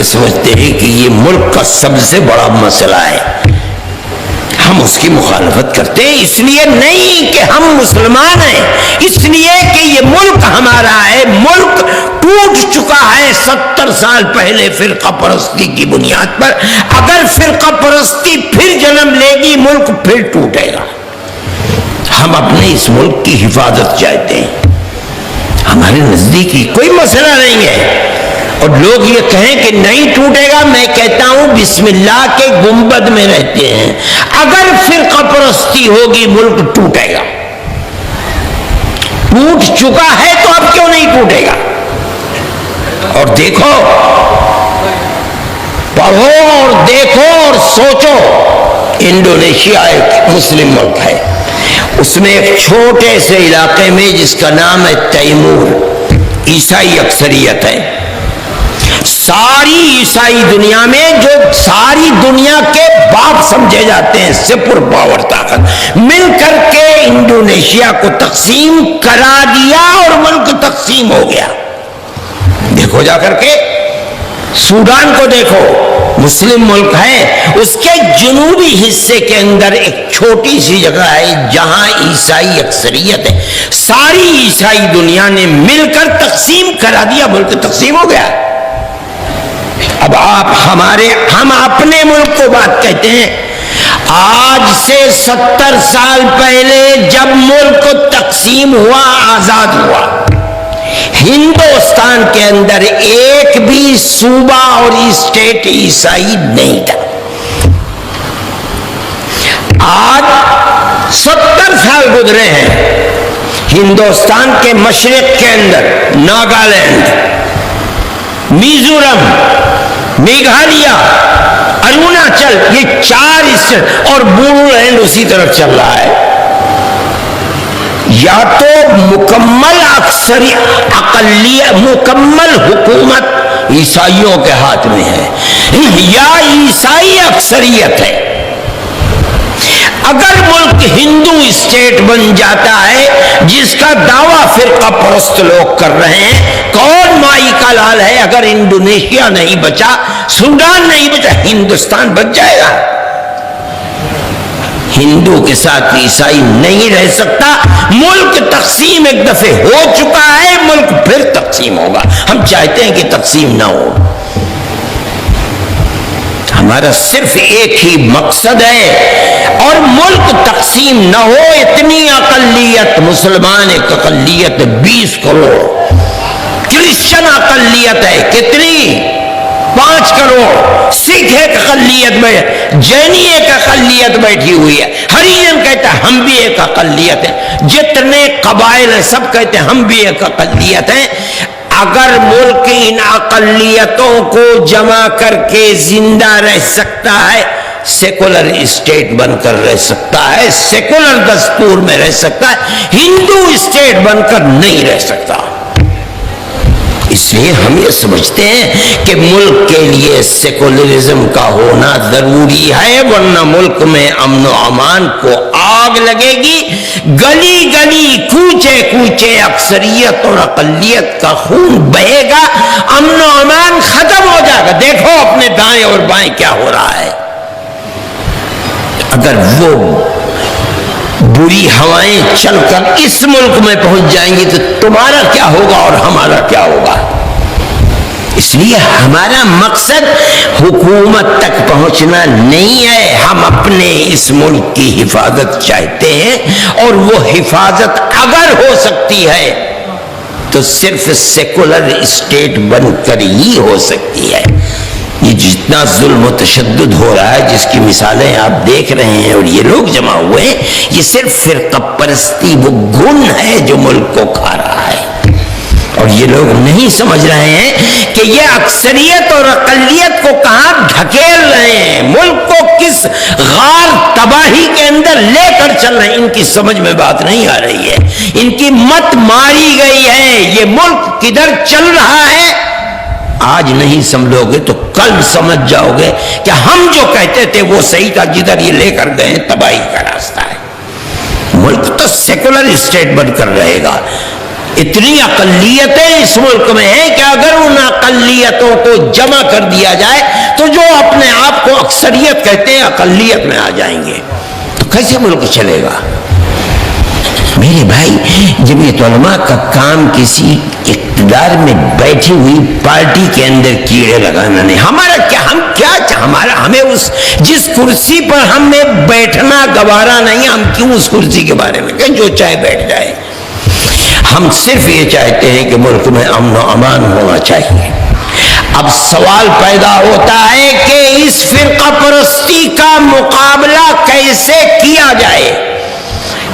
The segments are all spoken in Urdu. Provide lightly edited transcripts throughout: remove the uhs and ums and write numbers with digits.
یہ سمجھتے ہیں کہ یہ ملک کا سب سے بڑا مسئلہ ہے، ہم اس کی مخالفت کرتے ہیں، اس لیے نہیں کہ ہم مسلمان ہیں، اس لیے کہ یہ ملک ہمارا ہے، ملک ٹوٹ چکا ہے 70 سال پہلے فرقہ پرستی کی بنیاد پر، اگر فرقہ پرستی پھر جنم لے گی ملک پھر ٹوٹے گا۔ ہم اپنے اس ملک کی حفاظت چاہتے ہیں، ہمارے نزدیک کوئی مسئلہ نہیں ہے، اور لوگ یہ کہیں کہ نہیں ٹوٹے گا، میں کہتا ہوں بسم اللہ کے گنبد میں رہتے ہیں، اگر فرقہ پرستی ہوگی ملک ٹوٹے گا، ٹوٹ چکا ہے تو اب کیوں نہیں ٹوٹے گا؟ اور دیکھو، پڑھو اور دیکھو اور سوچو، انڈونیشیا ایک مسلم ملک ہے، اس میں ایک چھوٹے سے علاقے میں جس کا نام ہے تیمور، عیسائی اکثریت ہے، ساری عیسائی دنیا میں جو ساری دنیا کے باپ سمجھے جاتے ہیں، سپر پاور طاقت مل کر کے انڈونیشیا کو تقسیم کرا دیا اور ملک تقسیم ہو گیا۔ دیکھو جا کر کے سوڈان کو دیکھو، مسلم ملک ہے، اس کے جنوبی حصے کے اندر ایک چھوٹی سی جگہ ہے جہاں عیسائی اکثریت ہے، ساری عیسائی دنیا نے مل کر تقسیم کرا دیا، ملک تقسیم ہو گیا۔ اب ہم اپنے ملک کو بات کہتے ہیں، آج سے 70 سال پہلے جب ملک تقسیم ہوا، آزاد ہوا، ہندوستان کے اندر ایک بھی صوبہ اور اسٹیٹ عیسائی نہیں تھا۔ آج 70 سال گزرے ہیں، ہندوستان کے مشرق کے اندر ناگالینڈ، میزورم، میگھالیہ، اروناچل، یہ 4 اور بوڈو لینڈ اسی طرف چل رہا ہے۔ یا تو مکمل حکومت عیسائیوں کے ہاتھ میں ہے، یا عیسائی اکثریت ہے۔ اگر ملک ہندو اسٹیٹ بن جاتا ہے، جس کا دعویٰ فرقہ پرست لوگ کر رہے ہیں، کون مائی کا لال ہے؟ اگر انڈونیشیا نہیں بچا، سوڈان نہیں بچا، ہندوستان بچ جائے گا۔ ہندو کے ساتھ عیسائی نہیں رہ سکتا، ملک تقسیم ایک دفعہ ہو چکا ہے، ملک پھر تقسیم ہوگا۔ ہم چاہتے ہیں کہ تقسیم نہ ہو، ہمارا صرف ایک ہی مقصد ہے، اور ملک تقسیم نہ ہو۔ اتنی اقلیت، مسلمان ایک اقلیت 20 کروڑ، کرسچن اقلیت ہے کتنی 5 کروڑ، سکھ ایک اقلیت میں، جینی ایک اقلیت بیٹھی ہوئی ہے، ہریجن کہتا ہے ہم بھی ایک اقلیت ہیں، جتنے قبائل ہیں سب کہتے ہیں ہم بھی ایک اقلیت ہیں۔ اگر ملک ان اقلیتوں کو جمع کر کے زندہ رہ سکتا ہے، سیکولر اسٹیٹ بن کر رہ سکتا ہے، سیکولر دستور میں رہ سکتا ہے، ہندو اسٹیٹ بن کر نہیں رہ سکتا۔ اس لیے ہم یہ سمجھتے ہیں کہ ملک کے لیے سیکولرزم کا ہونا ضروری ہے، ورنہ ملک میں امن و امان کو آگ لگے گی، گلی گلی، کوچے کوچے اکثریت اور اقلیت کا خون بہے گا، امن و امان ختم ہو جائے گا۔ دیکھو اپنے دائیں اور بائیں کیا ہو رہا ہے۔ اگر وہ بری ہوائیں چل کر اس ملک میں پہنچ جائیں گی تو تمہارا کیا ہوگا اور ہمارا کیا ہوگا؟ اس لیے ہمارا مقصد حکومت تک پہنچنا نہیں ہے، ہم اپنے اس ملک کی حفاظت چاہتے ہیں، اور وہ حفاظت اگر ہو سکتی ہے تو صرف سیکولر اسٹیٹ بن کر ہی ہو سکتی ہے۔ یہ جتنا ظلم و تشدد ہو رہا ہے، جس کی مثالیں آپ دیکھ رہے ہیں، اور یہ لوگ جمع ہوئے ہیں، یہ صرف فرقہ پرستی وہ گن ہے جو ملک کو کھا رہا ہے، اور یہ لوگ نہیں سمجھ رہے ہیں کہ یہ اکثریت اور اقلیت کو کہاں دھکیل رہے ہیں، ملک کو کس غار تباہی کے اندر لے کر چل رہے ہیں۔ ان کی سمجھ میں بات نہیں آ رہی ہے، ان کی مت ماری گئی ہے، یہ ملک کدھر چل رہا ہے آج نہیں سمجھو گے تو کل سمجھ جاؤ گے کہ ہم جو کہتے تھے وہ صحیح تھا، جدھر یہ لے کر گئے تباہی کا راستہ ہے۔ ملک تو سیکولر اسٹیٹ بن کر رہے گا، اتنی اقلیتیں اس ملک میں ہیں کہ اگر ان اقلیتوں کو جمع کر دیا جائے تو جو اپنے آپ کو اکثریت کہتے ہیں اقلیت میں آ جائیں گے، تو کیسے ملک چلے گا؟ میرے بھائی، جمعیت علماء کا کام کسی اقتدار میں بیٹھی ہوئی پارٹی کے اندر کیڑے لگانا نہیں. ہمارا کیا، ہم کیا ہمیں اس جس کرسی پر ہمیں بیٹھنا گوارا نہیں، ہم کیوں اس کرسی کے بارے میں کہ جو چاہے بیٹھ جائے. ہم صرف یہ چاہتے ہیں کہ ملک میں امن و امان ہونا چاہیے. اب سوال پیدا ہوتا ہے کہ اس فرقہ پرستی کا مقابلہ کیسے کیا جائے.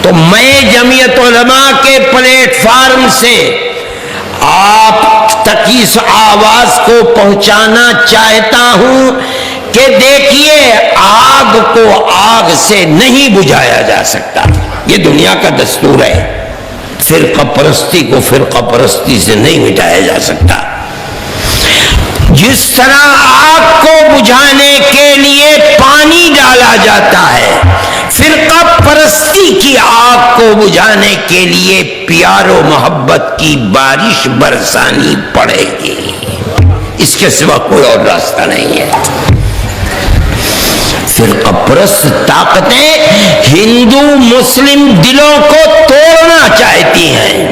تو میں جمعیت علماء کے پلیٹ فارم سے آپ تک اس آواز کو پہنچانا چاہتا ہوں کہ دیکھیے، آگ کو آگ سے نہیں بجھایا جا سکتا، یہ دنیا کا دستور ہے. فرقہ پرستی کو فرقہ پرستی سے نہیں مٹایا جا سکتا. جس طرح آگ کو بجھانے کے لیے پانی ڈالا جاتا ہے، فرقہ پرستی کی آگ کو بجھانے کے لیے پیار و محبت کی بارش برسانی پڑے گی. اس کے سوا کوئی اور راستہ نہیں ہے. فرقہ پرست طاقتیں ہندو مسلم دلوں کو توڑنا چاہتی ہیں.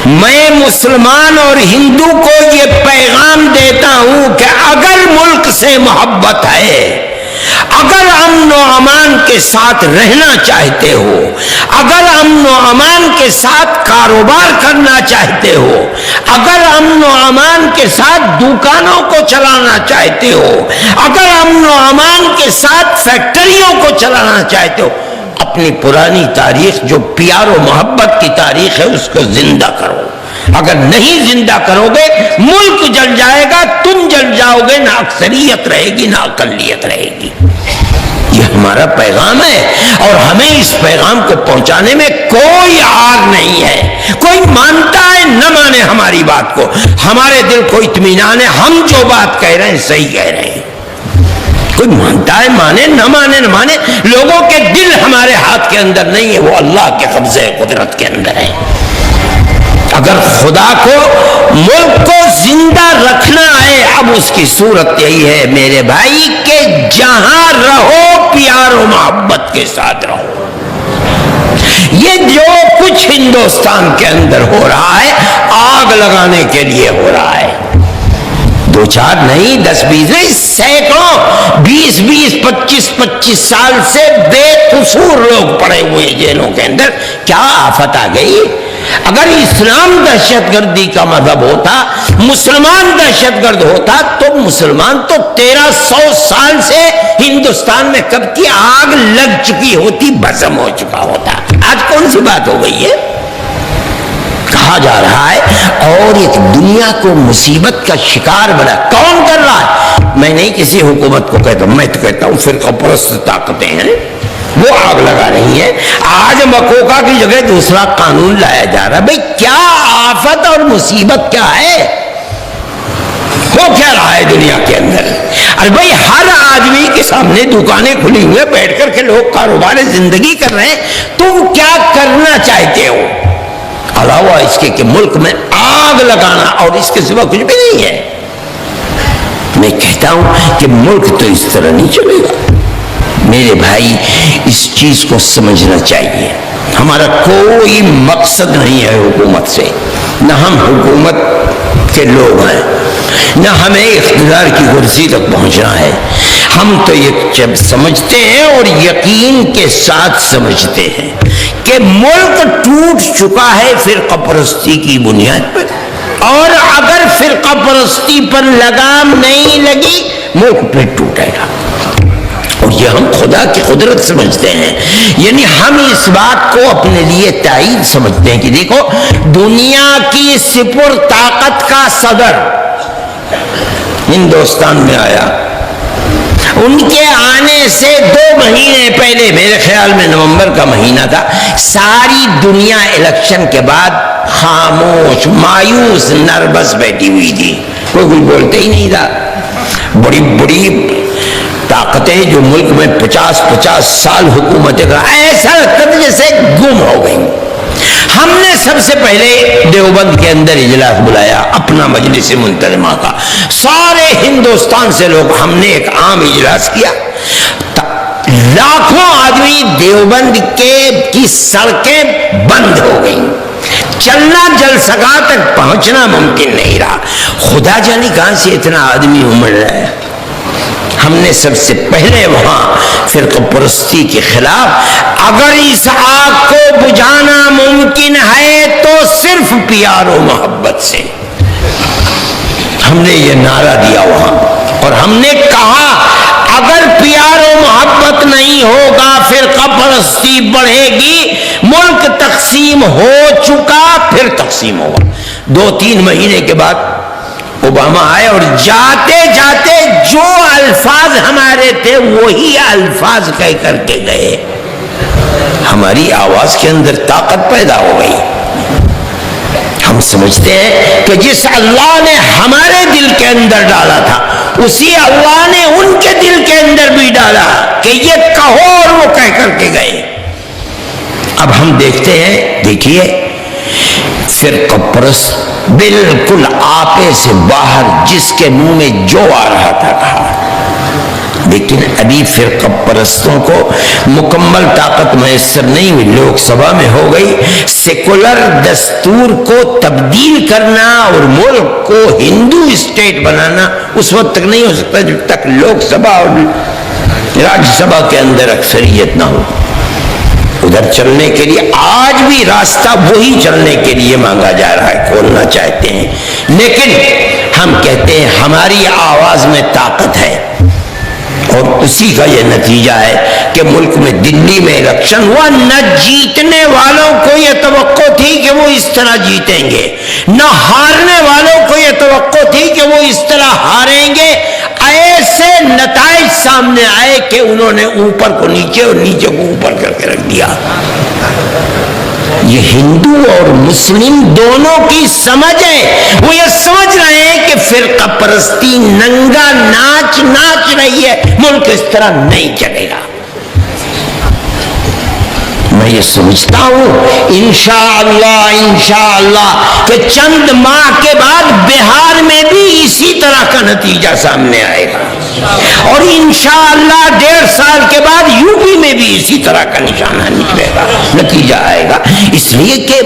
میں مسلمان اور ہندو کو یہ پیغام دیتا ہوں کہ اگر ملک سے محبت ہے، اگر امن و امان کے ساتھ رہنا چاہتے ہو، اگر امن و امان کے ساتھ کاروبار کرنا چاہتے ہو، اگر امن و امان کے ساتھ دکانوں کو چلانا چاہتے ہو، اگر امن و امان کے ساتھ فیکٹریوں کو چلانا چاہتے ہو، اپنی پرانی تاریخ جو پیار و محبت کی تاریخ ہے اس کو زندہ کرو. اگر نہیں زندہ کرو گے ملک جل جائے گا، تم جل جاؤ گے، نہ اکثریت رہے گی نہ اقلیت رہے گی. یہ ہمارا پیغام ہے اور ہمیں اس پیغام کو پہنچانے میں کوئی عار نہیں ہے. کوئی مانتا ہے نہ مانے ہماری بات کو، ہمارے دل کو اطمینان ہے، ہم جو بات کہہ رہے ہیں صحیح کہہ رہے ہیں. کوئی مانتا ہے مانے، نہ مانے نہ مانے، لوگوں کے دل ہمارے ہاتھ کے اندر نہیں ہے، وہ اللہ کے قبضے قدرت کے اندر ہے. اگر خدا کو ملک کو زندہ رکھنا ہے، اب اس کی صورت یہی ہے میرے بھائی کہ جہاں رہو پیار و محبت کے ساتھ رہو. یہ جو کچھ ہندوستان کے اندر ہو رہا ہے آگ لگانے کے لیے ہو رہا ہے. 2-4 نہیں، 10-20 نہیں، سینکڑوں، 20-20 25-25 سال سے بے قصور لوگ پڑے ہوئے جیلوں کے اندر. کیا آفت آ گئی؟ اگر اسلام دہشت گردی کا مذہب ہوتا، مسلمان دہشت گرد ہوتا، تو مسلمان تو 1300 سال سے ہندوستان میں کب کی آگ لگ چکی ہوتی، بھسم ہو چکا ہوتا. آج کون سی بات ہو گئی ہے؟ کہا جا رہا ہے اور ایک دنیا کو مصیبت کا شکار بنا. کون کر رہا ہے؟ میں نہیں کسی حکومت کو کہتا ہوں، میں تو کہتا ہوں فرقہ پرست طاقتیں ہیں، وہ آگ لگا رہی ہیں. آج مکوکا کی جگہ دوسرا قانون لایا جا رہا ہے. بھئی کیا آفت اور مصیبت کیا ہے؟ ہو کیا رہا ہے دنیا کے اندر؟ ارے بھئی ہر آدمی کے سامنے دکانیں کھلی ہوئے بیٹھ کر کے لوگ کاروبار زندگی کر رہے ہیں. تم کیا کرنا چاہتے ہو علاوہ اس کے کہ ملک میں آگ لگانا، اور اس کے سوا کچھ بھی نہیں ہے؟ میں کہتا ہوں کہ ملک تو اس طرح نہیں چلے گا. میرے بھائی اس چیز کو سمجھنا چاہیے. ہمارا کوئی مقصد نہیں ہے حکومت سے، نہ ہم حکومت کے لوگ ہیں، نہ ہمیں اقتدار کی کرسی تک پہنچنا ہے. ہم تو یہ جب سمجھتے ہیں اور یقین کے ساتھ سمجھتے ہیں کہ ملک ٹوٹ چکا ہے فرقہ پرستی کی بنیاد پر، اور اگر فرقہ پرستی پر لگام نہیں لگی ملک پھر ٹوٹے گا. اور یہ ہم خدا کی قدرت سمجھتے ہیں. یعنی ہم اس بات کو اپنے لیے تائید سمجھتے ہیں کہ دیکھو، دنیا کی سپر طاقت کا صدر ہندوستان میں آیا. ان کے آنے سے 2 مہینے پہلے، میرے خیال میں نومبر کا مہینہ تھا، ساری دنیا الیکشن کے بعد خاموش، مایوس، نروس بیٹھی ہوئی تھی. کوئی کچھ بولتے ہی نہیں تھا. بڑی بڑی طاقتیں جو ملک میں 50-50 سال حکومتیں کر، ایسا لگتا تھا جیسے گم ہو گئی. ہم نے سب سے پہلے دیوبند کے اندر اجلاس بلایا اپنا مجلس منتظمہ کا، سارے ہندوستان سے لوگ، ہم نے ایک عام اجلاس کیا، لاکھوں آدمی، دیوبند کی سڑکیں بند ہو گئیں، چلنا جلسگاہ تک پہنچنا ممکن نہیں رہا، خدا جانے کہاں سے اتنا آدمی امڑ رہا ہے۔ ہم نے سب سے پہلے وہاں فرقہ پرستی کے خلاف، اگر اس آگ کو بجھانا ممکن ہے تو صرف پیار و محبت سے، ہم نے یہ نعرہ دیا وہاں، اور ہم نے کہا اگر پیار و محبت نہیں ہوگا فرقہ پرستی بڑھے گی، ملک تقسیم ہو چکا پھر تقسیم ہوگا۔ 2-3 مہینے کے بعد اوباما آئے اور جاتے جاتے جو الفاظ ہمارے تھے وہی الفاظ کہہ کر کے گئے، ہماری آواز کے اندر طاقت پیدا ہو گئی۔ ہم سمجھتے ہیں کہ جس اللہ نے ہمارے دل کے اندر ڈالا تھا اسی اللہ نے ان کے دل کے اندر بھی ڈالا کہ یہ کہو، اور وہ کہہ کر کے گئے۔ اب ہم دیکھتے ہیں، دیکھیے فرقہ پرست بالکل آپے سے باہر جس کے منہ میں جو آ رہا تھا کہا، لیکن ابھی فرقہ پرستوں کو مکمل طاقت میسر نہیں ہوئی، لوک سبھا میں ہو گئی، سیکولر دستور کو تبدیل کرنا اور ملک کو ہندو اسٹیٹ بنانا اس وقت تک نہیں ہو سکتا جب تک لوک سبھا اور راجیہ سبھا کے اندر اکثریت نہ ہو۔ ادھر چلنے کے لیے آج بھی راستہ وہی چلنے کے لیے مانگا جا رہا ہے، کھولنا چاہتے ہیں، لیکن ہم کہتے ہیں ہماری آواز میں طاقت ہے، اور اسی کا یہ نتیجہ ہے کہ ملک میں دلی میں الیکشن ہوا، نہ جیتنے والوں کو یہ توقع تھی کہ وہ اس طرح جیتیں گے، نہ ہارنے والوں کو یہ توقع تھی کہ وہ اس طرح ہاریں گے۔ ایسے نتائج سامنے آئے کہ انہوں نے اوپر کو نیچے اور نیچے کو اوپر کر کے رکھ دیا۔ یہ ہندو اور مسلم دونوں کی سمجھ ہے، وہ یہ سمجھ رہے ہیں کہ فرقہ پرستی ننگا ناچ رہی ہے، ملک اس طرح نہیں چلے گا۔ میں یہ سمجھتا ہوں انشاءاللہ کہ چند ماہ کے بعد بہار میں بھی اسی طرح کا نتیجہ سامنے آئے گا، اور انشاءاللہ 1.5 سال کے بعد یو پی میں بھی اسی طرح کا نشانہ نکلے گا، نتیجہ آئے گا، اس لیے کہ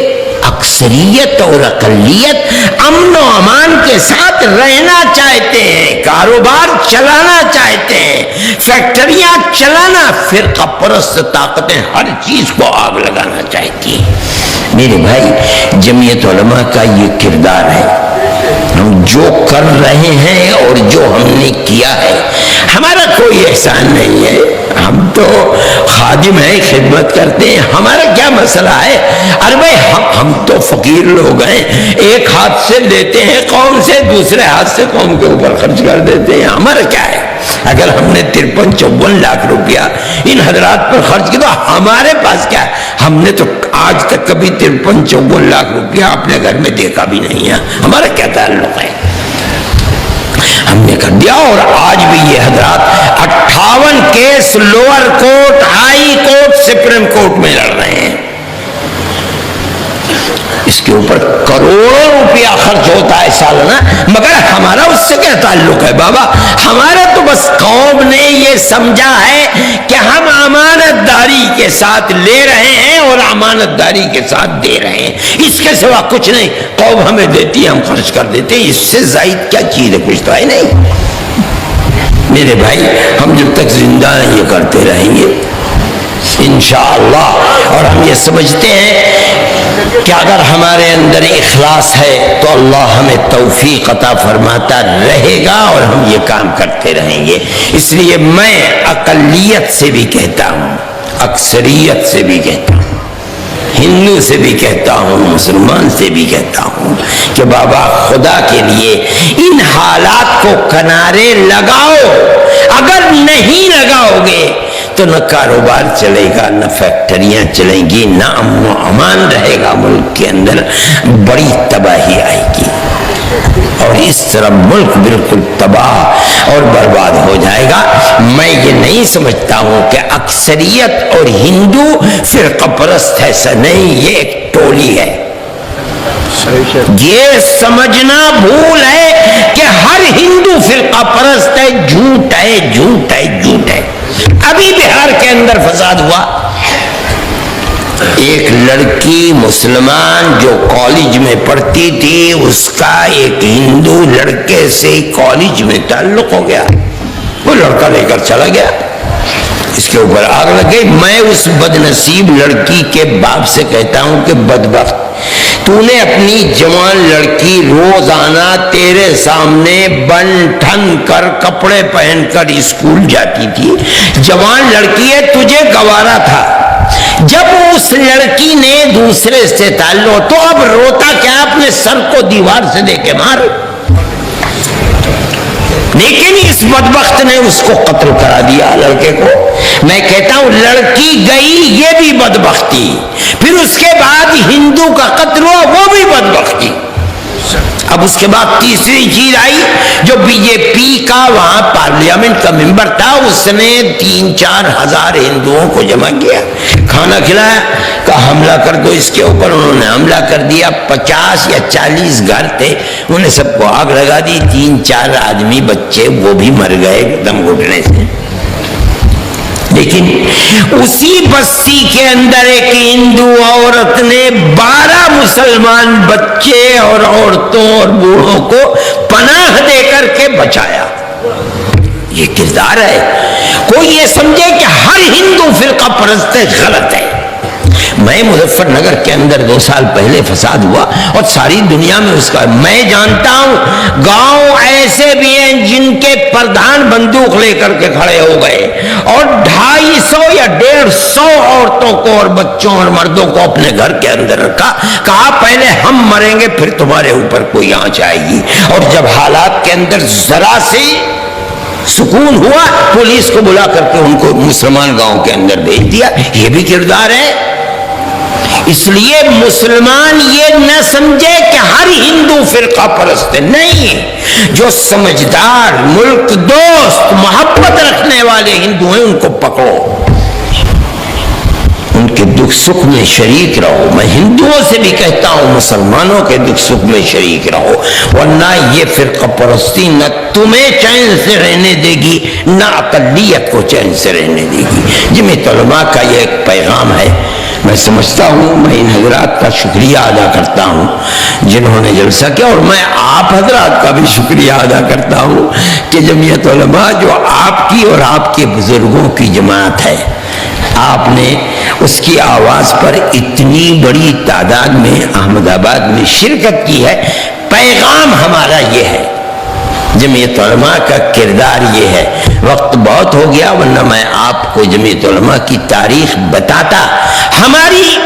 اکثریت اور اقلیت امن و امان کے ساتھ رہنا چاہتے ہیں، کاروبار چلانا چاہتے ہیں، فیکٹریاں چلانا، فرقہ پرست طاقتیں ہر چیز کو آگ لگانا چاہتی ہیں۔ میرے بھائی، جمعیت علماء کا یہ کردار ہے، ہم جو کر رہے ہیں اور جو ہم نے کیا ہے، ہمارا کوئی احسان نہیں ہے، ہم تو خادم ہیں، خدمت کرتے ہیں، ہمارا کیا مسئلہ ہے؟ ارے بھائی ہم تو فقیر لوگ ہیں، ایک ہاتھ سے لیتے ہیں قوم سے، دوسرے ہاتھ سے قوم کے اوپر خرچ کر دیتے ہیں، ہمارا کیا ہے؟ اگر ہم نے 53-54 لاکھ روپیہ ان حضرات پر خرچ کیا تو ہمارے پاس کیا ہے؟ ہم نے تو آج تک کبھی 53-54 لاکھ روپیہ اپنے گھر میں دیکھا بھی نہیں ہے، ہمارا کیا تعلق ہے؟ ہم نے کر دیا، اور آج بھی یہ حضرات 58 case lower court, high court, supreme court میں لڑ رہے ہیں، اس کے اوپر کروڑوں روپیہ خرچ ہوتا ہے سالانہ، مگر ہمارا اس سے کیا تعلق ہے بابا؟ ہمارا تو بس قوم نے یہ سمجھا ہے کہ ہم امانت داری کے ساتھ لے رہے ہیں اور امانت داری کے ساتھ دے رہے ہیں، اس کے سوا کچھ نہیں، قوم ہمیں دیتی ہے، ہم خرچ کر دیتے ہیں، اس سے زائد کیا چیز ہے؟ کچھ تو ہے نہیں۔ میرے بھائی، ہم جب تک زندہ ہیں یہ کرتے رہیں گے انشاءاللہ، اور ہم یہ سمجھتے ہیں کہ اگر ہمارے اندر اخلاص ہے تو اللہ ہمیں توفیق عطا فرماتا رہے گا، اور ہم یہ کام کرتے رہیں گے۔ اس لیے میں اقلیت سے بھی کہتا ہوں، اکثریت سے بھی کہتا ہوں، ہندو سے بھی کہتا ہوں، مسلمان سے بھی کہتا ہوں کہ بابا خدا کے لیے ان حالات کو کنارے لگاؤ، اگر نہیں لگاؤ گے تو نہ کاروبار چلے گا، نہ فیکٹریاں چلیں گی، نہ امن و امان رہے گا، ملک کے اندر بڑی تباہی آئے گی، اور اس طرح ملک بالکل تباہ اور برباد ہو جائے گا۔ میں یہ نہیں سمجھتا ہوں کہ اکثریت اور ہندو فرقہ پرست ہے، نہیں، یہ ایک ٹولی ہے۔ یہ سمجھنا بھول ہے کہ ہر ہندو فرقہ پرست ہے، جھوٹ ہے، جھوٹ ہے، جھوٹ ہے۔ ابھی بہار کے اندر فساد ہوا، ایک لڑکی مسلمان جو کالج میں پڑھتی تھی، اس کا ایک ہندو لڑکے سے کالج میں تعلق ہو گیا، وہ لڑکا لے کر چلا گیا، اس کے اوپر آگ لگ گئی۔ میں اس بد نصیب لڑکی کے باپ سے کہتا ہوں کہ بدبخت، تو نے اپنی جوان لڑکی روزانہ تیرے سامنے بن ٹھن کر کپڑے پہن کر اسکول جاتی تھی، جوان لڑکی ہے، تجھے گوارا تھا۔ جب اس لڑکی نے دوسرے سے تعلق، تو اب روتا کیا؟ اپنے سر کو دیوار سے دے کے مار۔ لیکن اس بدبخت نے اس کو قتل کرا دیا، لڑکے کو۔ میں کہتا ہوں لڑکی گئی، یہ بھی بدبختی، پھر اس کے بعد ہندو کا قتل ہوا، وہ بھی بدبختی۔ اب اس کے بعد تیسری چیز آئی، جو بی جے پی کا وہاں پارلیمنٹ کا ممبر تھا، اس نے 3-4 ہزار ہندوؤں کو جمع کیا، کھانا کھلایا، کہا حملہ کر دو اس کے اوپر۔ انہوں نے حملہ کر دیا، 50 یا 40 گھر تھے، انہیں سب کو آگ لگا دی، 3-4 آدمی بچے وہ بھی مر گئے دم گھٹنے سے۔ لیکن اسی بستی کے اندر ایک ہندو عورت نے 12 مسلمان بچے اور عورتوں اور بوڑھوں کو پناہ دے کر کے بچایا۔ یہ کردار ہے۔ کوئی یہ سمجھے کہ ہر ہندو فرقہ پرست غلط ہے۔ میں مظفر نگر کے اندر 2 سال پہلے فساد ہوا اور ساری دنیا میں اس کا، میں جانتا ہوں گاؤں ایسے بھی ہیں جن کے پردھان بندوق لے کر کے کھڑے ہو گئے اور 250 یا 150 عورتوں کو اور بچوں اور مردوں کو اپنے گھر کے اندر رکھا، کہا پہلے ہم مریں گے پھر تمہارے اوپر کوئی آنچ آئے گی۔ اور جب حالات کے اندر ذرا سی سکون ہوا، پولیس کو بلا کر کے ان کو مسلمان گاؤں کے اندر بھیج دیا۔ یہ بھی کردار ہے۔ اس لیے مسلمان یہ نہ سمجھے کہ ہر ہندو فرقہ پرست ہے، نہیں، جو سمجھدار، ملک دوست، محبت رکھنے والے ہندو ہیں ان کو پکڑو، ان کے دکھ سکھ میں شریک رہو۔ میں ہندوؤں سے بھی کہتا ہوں مسلمانوں کے دکھ سکھ میں شریک رہو، ورنہ یہ فرقہ پرستی نہ تمہیں چین سے رہنے دے گی نہ اقلیت کو چین سے رہنے دے گی۔ جمعیت علماء کا یہ ایک پیغام ہے۔ میں سمجھتا ہوں، میں ان حضرات کا شکریہ ادا کرتا ہوں جنہوں نے جلسہ کیا، اور میں آپ حضرات کا بھی شکریہ ادا کرتا ہوں کہ جمعیت علماء جو آپ کی اور آپ کے بزرگوں کی جماعت ہے، آپ نے اس کی آواز پر اتنی بڑی تعداد میں احمد آباد میں شرکت کی ہے۔ پیغام ہمارا یہ ہے، جمعیت علماء کا کردار یہ ہے۔ وقت بہت ہو گیا، ورنہ میں آپ کو جمعیت علماء کی تاریخ بتاتا۔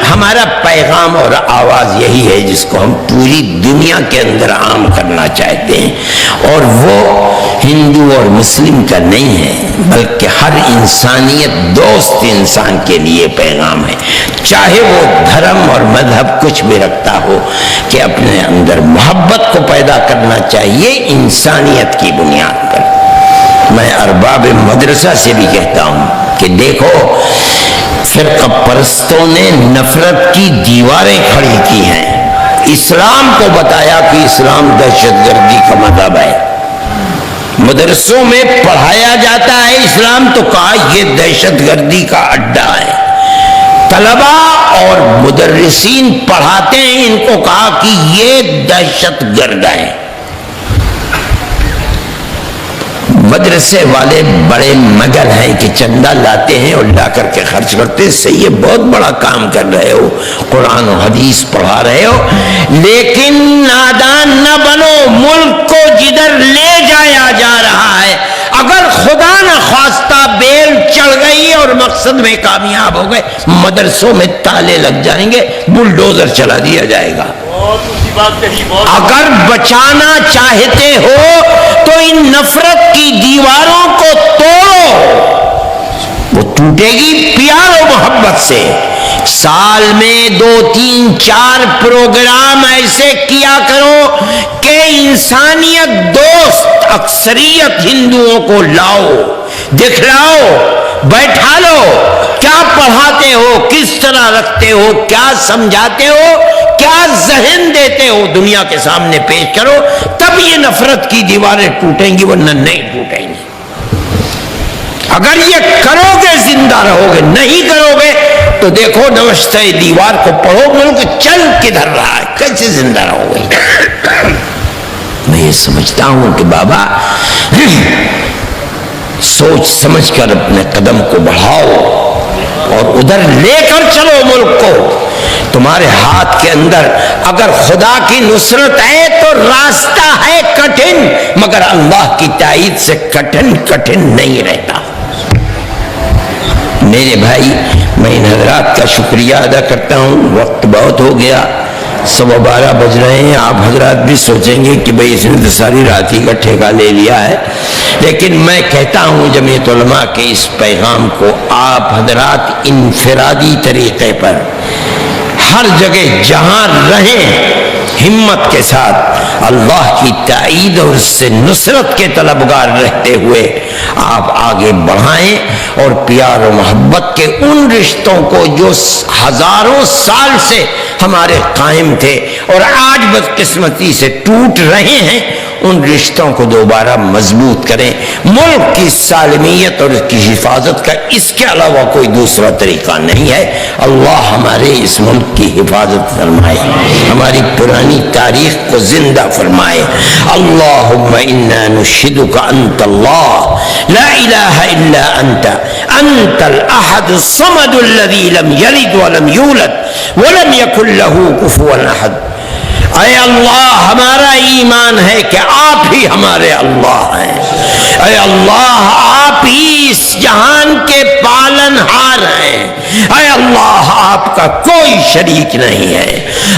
ہمارا پیغام اور آواز یہی ہے جس کو ہم پوری دنیا کے اندر عام کرنا چاہتے ہیں، اور وہ ہندو اور مسلم کا نہیں ہے، بلکہ ہر انسانیت دوست انسان کے لیے پیغام ہے، چاہے وہ دھرم اور مذہب کچھ بھی رکھتا ہو، کہ اپنے اندر محبت کو پیدا کرنا چاہیے انسانیت کی بنیاد پر۔ میں ارباب مدرسہ سے بھی کہتا ہوں کہ دیکھو، فرقہ پرستوں نے نفرت کی دیواریں کھڑی کی ہیں، اسلام کو بتایا کہ اسلام دہشت گردی کا مذہب ہے، مدرسوں میں پڑھایا جاتا ہے اسلام، تو کہا یہ دہشت گردی کا اڈا ہے۔ طلبہ اور مدرسین پڑھاتے ہیں، ان کو کہا کہ یہ دہشت گرد ہیں۔ مدرسے والے بڑے مگر ہیں کہ چندہ لاتے ہیں اور لا کر کے خرچ کرتے ہیں، صحیح ہے، بہت بڑا کام کر رہے ہو، قرآن و حدیث پڑھا رہے ہو، لیکن نادان نہ بنو۔ ملک کو جدھر لے جایا جا رہا ہے، اگر خدا نہ خواستہ بیل چڑھ گئی اور مقصد میں کامیاب ہو گئے، مدرسوں میں تالے لگ جائیں گے، بلڈوزر چلا دیا جائے گا۔ اگر بچانا چاہتے ہو تو ان نفرت کی دیواروں کو توڑو، وہ ٹوٹے گی، پیار و محبت محبت سے سال میں 2 3 4 پروگرام ایسے کیا کرو کہ انسانیت دوست اکثریت ہندوؤں کو لاؤ، دکھلاؤ، بیٹھا لو، کیا پڑھاتے ہو، کس طرح رکھتے ہو، کیا سمجھاتے ہو، کیا ذہن دیتے ہو، دنیا کے سامنے پیش کرو، تب یہ نفرت کی دیواریں ٹوٹیں گی، ورنہ نہیں ٹوٹیں گی۔ اگر یہ کرو گے زندہ رہو گے، نہیں کرو گے تو دیکھو نوشتہ دیوار کو پڑھو، ملک چل کدھر رہا ہے، کیسے زندہ رہو گے؟ میں یہ سمجھتا ہوں کہ بابا سوچ سمجھ کر اپنے قدم کو بڑھاؤ اور ادھر لے کر چلو ملک کو۔ تمہارے ہاتھ کے اندر اگر خدا کی نصرت ہے تو راستہ ہے کٹھن، مگر اللہ کی تائید سے کٹھن نہیں رہتا۔ میرے بھائی، میں ان حضرات کا شکریہ ادا کرتا ہوں، وقت بہت ہو گیا، 12:15 بج رہے ہیں، آپ حضرات بھی سوچیں گے کہ بھئی اس نے تو ساری رات ہی کا ٹھیکہ لے لیا ہے، لیکن میں کہتا ہوں جمعیت علماء کے اس پیغام کو آپ حضرات انفرادی طریقے پر ہر جگہ جہاں رہیں ہمت کے ساتھ اللہ کی تائید اور اس سے نصرت کے طلبگار رہتے ہوئے آپ آگے بڑھائیں، اور پیار و محبت کے ان رشتوں کو جو ہزاروں سال سے ہمارے قائم تھے اور آج بدقسمتی سے ٹوٹ رہے ہیں، ان رشتوں کو دوبارہ مضبوط کریں۔ ملک کی سالمیت اور اس کی حفاظت کا اس کے علاوہ کوئی دوسرا طریقہ نہیں ہے۔ اللہ ہمارے اس ملک کی حفاظت فرمائے، ہماری پرانی تاریخ کو زندہ فرمائے۔ اللہم انا نشہدک انت اللہ لا الہ الا انت الاحد الصمد الذی لم یلد ولم یولد ولم یکن لہ کفوا احد۔ اے اللہ، ہمارا ایمان ہے کہ آپ ہی ہمارے اللہ ہیں۔ اے اللہ، آپ ہی اس جہان کے پالن ہار ہیں۔ اے اللہ، آپ کا کوئی شریک نہیں ہے۔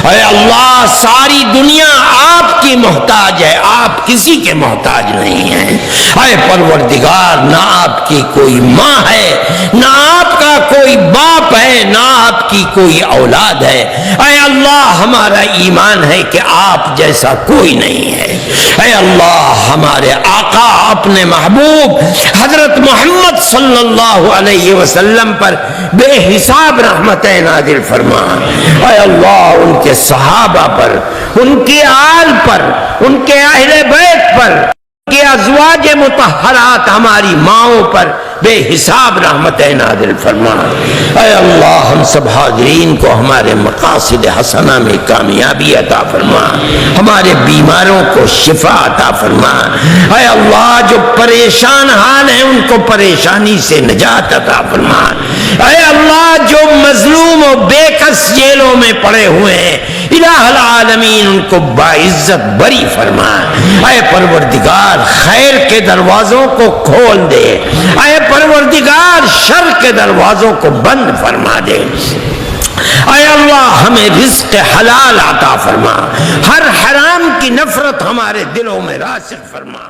اے اللہ، ساری دنیا آپ کی محتاج ہے، آپ کسی کے محتاج نہیں ہیں۔ اے پروردگار، نہ آپ کی کوئی ماں ہے، نہ آپ کا کوئی باپ ہے، نہ آپ کی کوئی اولاد ہے۔ اے اللہ، ہمارا ایمان ہے کہ آپ جیسا کوئی نہیں ہے۔ اے اللہ، ہمارے آقا اپنے محبوب حضرت محمد صلی اللہ علیہ وسلم پر بے حساب رحمتیں نازل فرما۔ اے اللہ، ان کے صحابہ پر، ان کی آل پر، ان کے اہل بیت پر، ان کے ازواج مطہرات ہماری ماؤں پر بے حساب رحمتیں نازل فرما۔ اے اللہ، ہم سب حاضرین کو ہمارے مقاصد حسنہ میں کامیابی عطا فرما، ہمارے بیماروں کو شفا عطا فرما۔ اے اللہ، جو پریشان حال ہیں ان کو پریشانی سے نجات عطا فرما۔ اے اللہ، جو مظلوم و بے کس جیلوں میں پڑے ہوئے ہیں، الہ العالمین ان کو باعزت بری فرما۔ اے پروردگار، خیر کے دروازوں کو کھول دے، اے پروردگار، شر کے دروازوں کو بند فرما دے۔ اے اللہ، ہمیں رزق حلال عطا فرما، ہر حرام کی نفرت ہمارے دلوں میں راسخ فرما۔